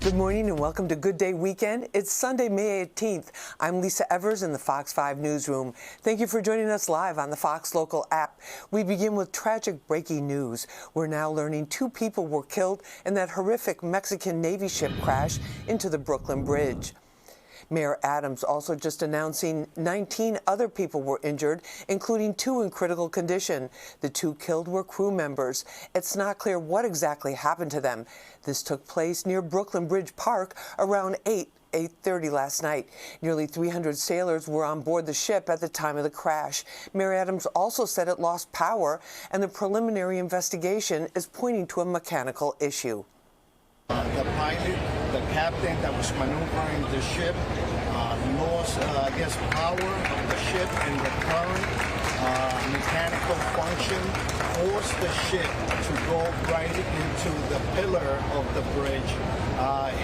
Good morning and welcome to Good Day Weekend. It's Sunday, May 18th. I'm Lisa Evers in the Fox 5 newsroom. Thank you for joining us live on the Fox Local app. We begin with tragic breaking news. We're now learning 2 people were killed in that horrific Mexican Navy ship crash into the Brooklyn Bridge. Mayor Adams also just announcing 19 other people were injured, including 2 in critical condition. The 2 killed were crew members. It's not clear what exactly happened to them. This took place near Brooklyn Bridge Park around 8:30 last night. Nearly 300 sailors were on board the ship at the time of the crash. Mayor Adams also said it lost power, and the preliminary investigation is pointing to a mechanical issue. The pilot, the captain that was maneuvering the ship, lost, power of the ship and the current mechanical function forced the ship to go right into the pillar of the bridge,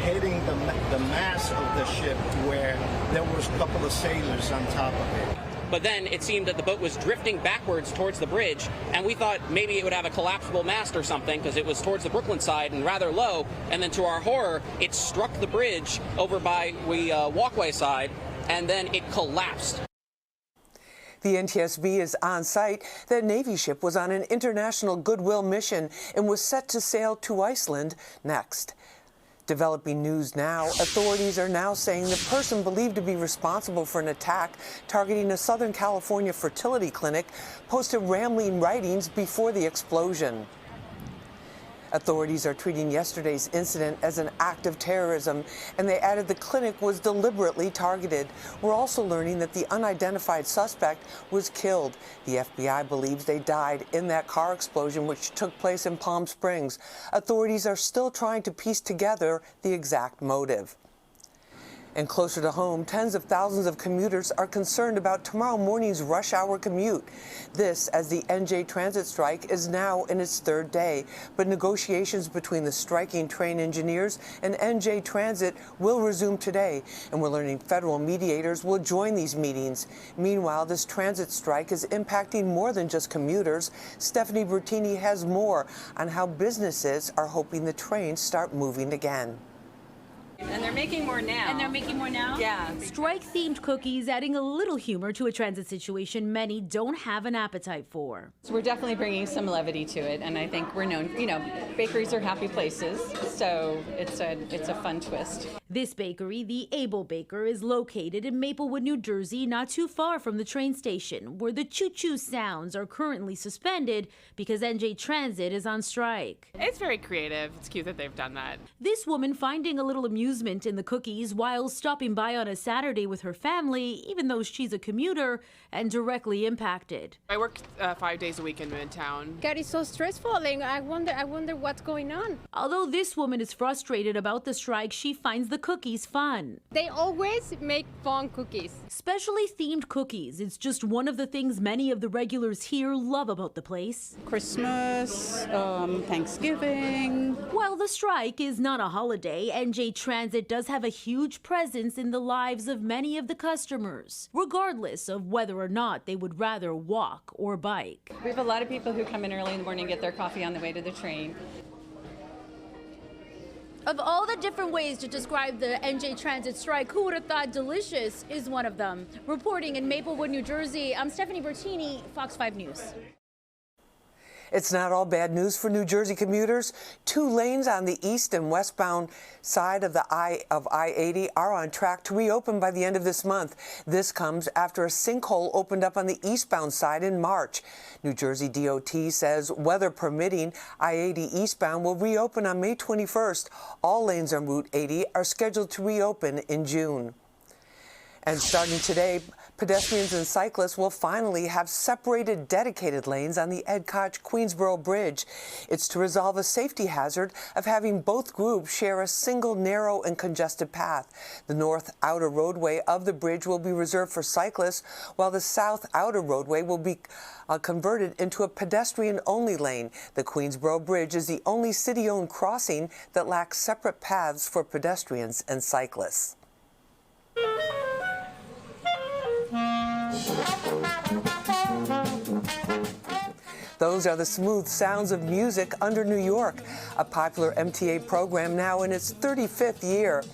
hitting the mast of the ship where there was a couple of sailors on top of it. But then it seemed that the boat was drifting backwards towards the bridge, and we thought maybe it would have a collapsible mast or something because it was towards the Brooklyn side and rather low. And then to our horror, it struck the bridge over by the walkway side, and then it collapsed. The NTSB is on site. The Navy ship was on an international goodwill mission and was set to sail to Iceland next. Developing news now, authorities are now saying the person believed to be responsible for an attack targeting a Southern California fertility clinic posted rambling writings before the explosion. Authorities are treating yesterday's incident as an act of terrorism, and they added the clinic was deliberately targeted. We're also learning that the unidentified suspect was killed. The FBI believes they died in that car explosion, which took place in Palm Springs. Authorities are still trying to piece together the exact motive. And closer to home, tens of thousands of commuters are concerned about tomorrow morning's rush hour commute. This as the NJ Transit strike is now in its 3rd day. But negotiations between the striking train engineers and NJ Transit will resume today. And we're learning federal mediators will join these meetings. Meanwhile, this transit strike is impacting more than just commuters. Stephanie Bertini has more on how businesses are hoping the trains start moving again. And they're making more now. Yeah. Strike-themed cookies adding a little humor to a transit situation many don't have an appetite for. So we're definitely bringing some levity to it, and I think we're known, bakeries are happy places, so it's a fun twist. This bakery, the Able Baker, is located in Maplewood, New Jersey, not too far from the train station, where the choo-choo sounds are currently suspended because NJ Transit is on strike. It's very creative. It's cute that they've done that. This woman finding a little amusement in the cookies while stopping by on a Saturday with her family, even though she's a commuter and directly impacted. I work 5 days a week in Midtown. God, it's so stressful, and I wonder what's going on. Although this woman is frustrated about the strike, she finds the cookies fun. They always make fun cookies. Specially themed cookies. It's just one of the things many of the regulars here love about the place. Christmas, Thanksgiving. While the strike is not a holiday, NJ Transit does have a huge presence in the lives of many of the customers, regardless of whether or not they would rather walk or bike. We have a lot of people who come in early in the morning and get their coffee on the way to the train. Of all the different ways to describe the NJ Transit strike, who would have thought delicious is one of them? Reporting in Maplewood, New Jersey, I'm Stephanie Bertini, Fox 5 News. It's not all bad news for New Jersey commuters. 2 lanes on the east and westbound side of I-80 are on track to reopen by the end of this month. This comes after a sinkhole opened up on the eastbound side in March. New Jersey DOT says, weather permitting, I-80 eastbound will reopen on May 21st. All lanes on Route 80 are scheduled to reopen in June. And starting today, pedestrians and cyclists will finally have separated dedicated lanes on the Ed Koch-Queensboro Bridge. It's to resolve a safety hazard of having both groups share a single narrow and congested path. The north outer roadway of the bridge will be reserved for cyclists, while the south outer roadway will be converted into a pedestrian-only lane. The Queensboro Bridge is the only city-owned crossing that lacks separate paths for pedestrians and cyclists. Those are the smooth sounds of music under New York, a popular MTA program now in its 35th year.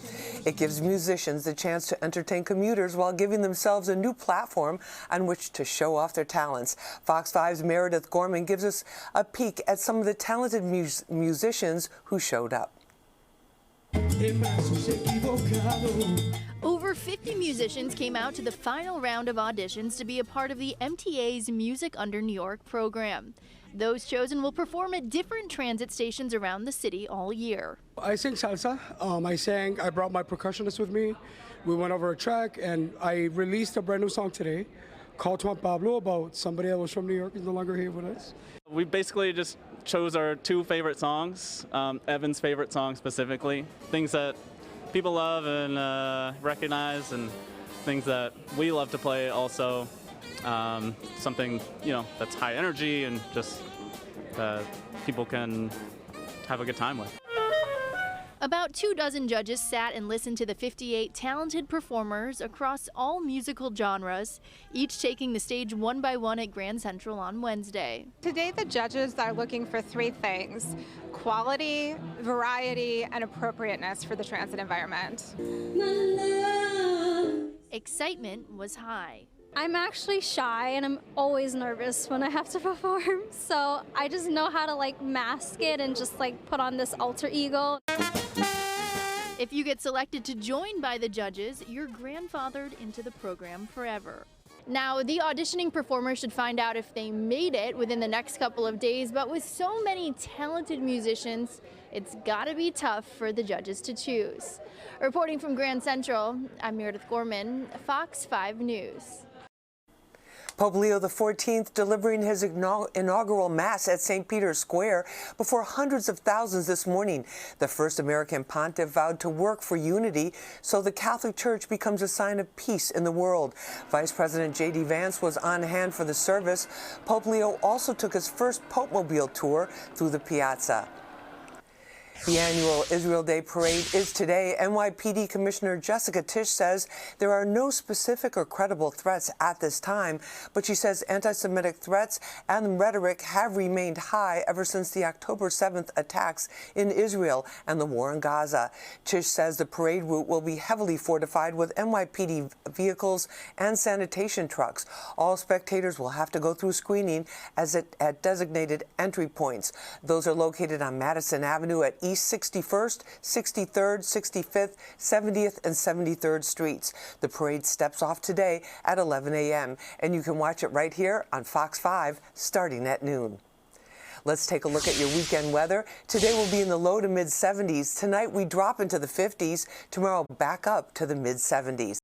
It gives musicians the chance to entertain commuters while giving themselves a new platform on which to show off their talents. Fox 5's Meredith Gorman gives us a peek at some of the talented musicians who showed up. Over 50 musicians came out to the final round of auditions to be a part of the MTA's Music Under New York program. Those chosen will perform at different transit stations around the city all year. I sing salsa. I brought my percussionist with me. We went over a track, and I released a brand new song today called Juan Pablo, about somebody that was from New York is no longer here with us. We basically just chose our two favorite songs, Evan's favorite song specifically, things that people love and recognize, and things that we love to play also. Something, that's high energy and just people can have a good time with. About 24 judges sat and listened to the 58 talented performers across all musical genres, each taking the stage one by one at Grand Central on Wednesday. Today the judges are looking for three things: quality, variety, and appropriateness for the transit environment. Excitement was high. I'm actually shy and I'm always nervous when I have to perform, so I just know how to mask it and just put on this alter ego. If you get selected to join by the judges, you're grandfathered into the program forever. Now, the auditioning performers should find out if they made it within the next couple of days, but with so many talented musicians, it's gotta be tough for the judges to choose. Reporting from Grand Central, I'm Meredith Gorman, Fox 5 News. Pope Leo XIV delivering his inaugural Mass at St. Peter's Square before hundreds of thousands this morning. The first American pontiff vowed to work for unity so the Catholic Church becomes a sign of peace in the world. Vice President J.D. Vance was on hand for the service. Pope Leo also took his first Pope-mobile tour through the piazza. The annual Israel Day parade is today. NYPD Commissioner Jessica Tisch says there are no specific or credible threats at this time, but she says anti-Semitic threats and rhetoric have remained high ever since the October 7th attacks in Israel and the war in Gaza. Tisch says the parade route will be heavily fortified with NYPD vehicles and sanitation trucks. All spectators will have to go through screening at designated entry points. Those are located on Madison Avenue at East 61st, 63rd, 65th, 70th, and 73rd Streets. The parade steps off today at 11 a.m., and you can watch it right here on Fox 5 starting at noon. Let's take a look at your weekend weather. Today will be in the low to mid 70s. Tonight we drop into the 50s. Tomorrow back up to the mid 70s.